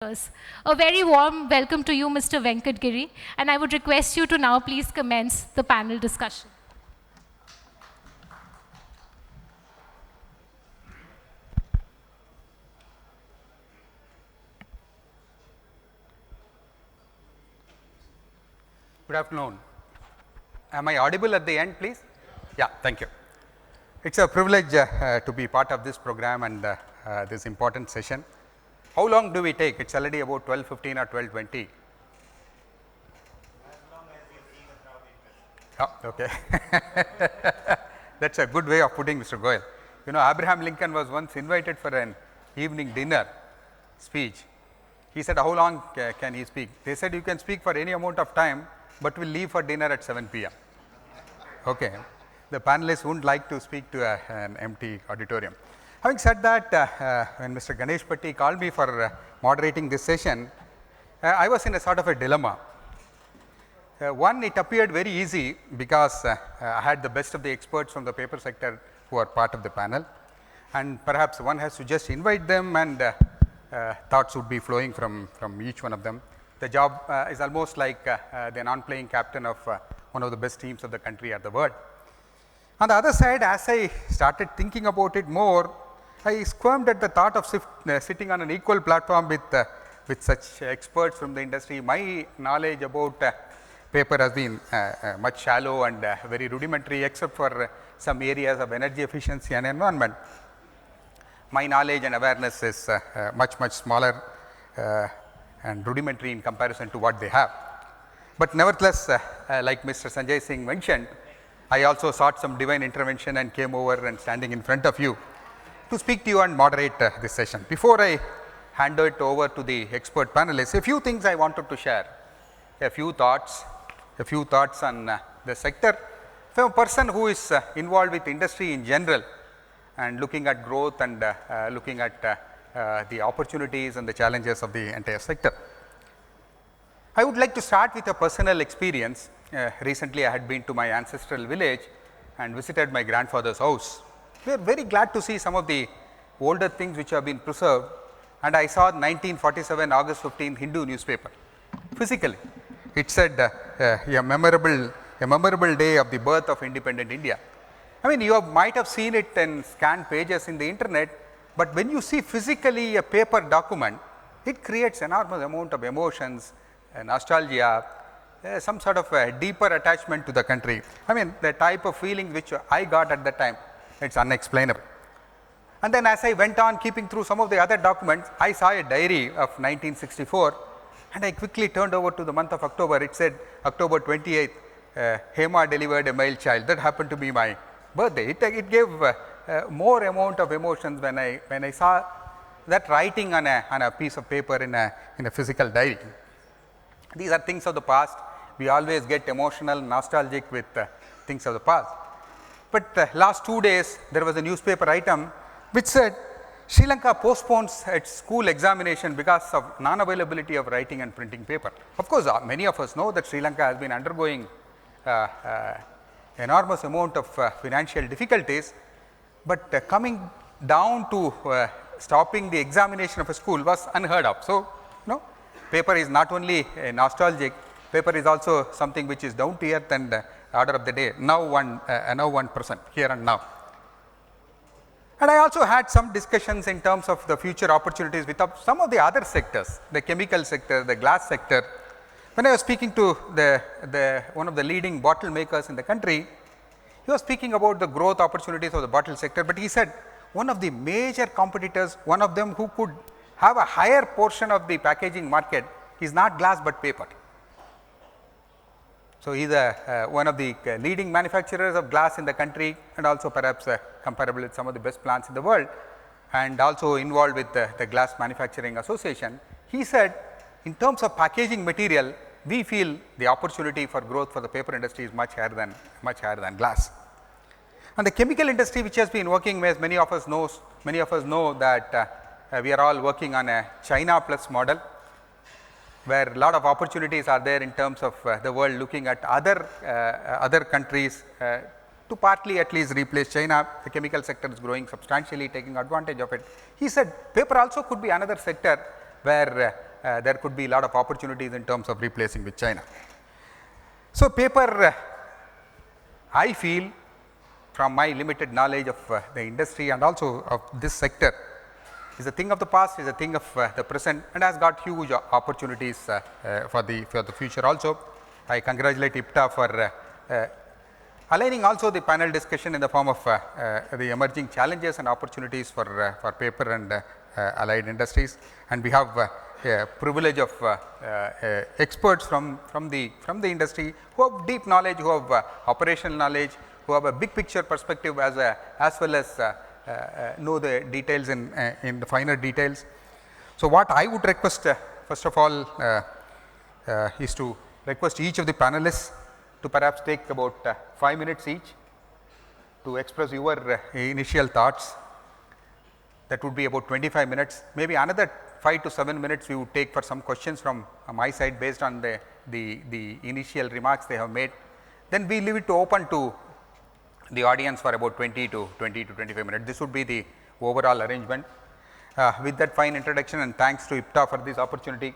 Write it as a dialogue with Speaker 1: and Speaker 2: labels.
Speaker 1: A very warm welcome to you, Mr. Venkatagiri, and I would request you to now please commence the panel discussion.
Speaker 2: Good afternoon. Am I audible at the end, please? Yeah, thank you. It's a privilege to be part of this program and this important session. How long do we take? It's already about 12:15 or 12:20.
Speaker 3: As long as you see the crowd
Speaker 2: Oh,
Speaker 3: interest.
Speaker 2: okay. That's a good way of putting, Mr. Goyal. You know, Abraham Lincoln was once invited for an evening dinner speech. He said, how long can he speak? They said, you can speak for any amount of time, but we'll leave for dinner at 7 p.m. Okay. The panelists wouldn't like to speak to an empty auditorium. Having said that, when Mr. Ganesh Patti called me for moderating this session, I was in a sort of a dilemma. One, it appeared very easy because I had the best of the experts from the paper sector who are part of the panel, and perhaps one has to just invite them and thoughts would be flowing from each one of them. The job is almost like the non-playing captain of one of the best teams of the country or the world. On the other side, as I started thinking about it more, I squirmed at the thought of sitting on an equal platform with such experts from the industry. My knowledge about paper has been much shallow and very rudimentary, except for some areas of energy efficiency and environment. My knowledge and awareness is much smaller and rudimentary in comparison to what they have. But nevertheless, like Mr. Sanjay Singh mentioned, I also sought some divine intervention and came over and standing in front of you to speak to you and moderate this session. Before I hand it over to the expert panelists, a few things I wanted to share, a few thoughts on the sector. From a person who is involved with industry in general and looking at growth and looking at the opportunities and the challenges of the entire sector. I would like to start with a personal experience. Recently, I had been to my ancestral village and visited my grandfather's house. We are very glad to see some of the older things which have been preserved, and I saw 1947 August 15 Hindu newspaper. Physically, it said a memorable day of the birth of independent India. I mean, you might have seen it in scanned pages in the internet, but when you see physically a paper document, it creates enormous amount of emotions, nostalgia, some sort of a deeper attachment to the country. I mean, the type of feeling which I got at that time, it's unexplainable. And then as I went on keeping through some of the other documents, I saw a diary of 1964, and I quickly turned over to the month of October. It said October 28th, Hema delivered a male child. That happened to be my birthday. It gave more amount of emotions when I saw that writing on a piece of paper in a physical diary. These are things of the past. We always get emotional, nostalgic with things of the past. But last 2 days, there was a newspaper item which said Sri Lanka postpones its school examination because of non-availability of writing and printing paper. Of course, many of us know that Sri Lanka has been undergoing enormous amount of financial difficulties, but coming down to stopping the examination of a school was unheard of. So, paper is not only nostalgic, paper is also something which is down to earth and order of the day, now 1%, here and now. And I also had some discussions in terms of the future opportunities with some of the other sectors, the chemical sector, the glass sector. When I was speaking to one of the leading bottle makers in the country, he was speaking about the growth opportunities of the bottle sector, but he said one of the major competitors, one of them who could have a higher portion of the packaging market is not glass but paper. So, he is one of the leading manufacturers of glass in the country and also perhaps comparable with some of the best plants in the world, and also involved with the Glass Manufacturing Association. He said, in terms of packaging material, we feel the opportunity for growth for the paper industry is much higher than glass. And the chemical industry, which has been working, as many of us know that we are all working on a China plus model, where a lot of opportunities are there in terms of the world looking at other countries to partly at least replace China. The chemical sector is growing substantially, taking advantage of it. He said paper also could be another sector where there could be a lot of opportunities in terms of replacing with China. So, paper I feel from my limited knowledge of the industry and also of this sector is a thing of the past, is a thing of the present, and has got huge opportunities for the future also. I congratulate IPTA for aligning also the panel discussion in the form of the emerging challenges and opportunities for paper and allied industries, and we have a privilege of experts from the industry who have deep knowledge, who have operational knowledge, who have a big picture perspective as well as know the details in the finer details. So, what I would request first of all is to request each of the panelists to perhaps take about 5 minutes each to express your initial thoughts. That would be about 25 minutes, maybe another 5 to 7 minutes we would take for some questions from my side based on the initial remarks they have made. Then we leave it to open to the audience for about 20 to 25 minutes. This would be the overall arrangement. With that fine introduction and thanks to IPTA for this opportunity.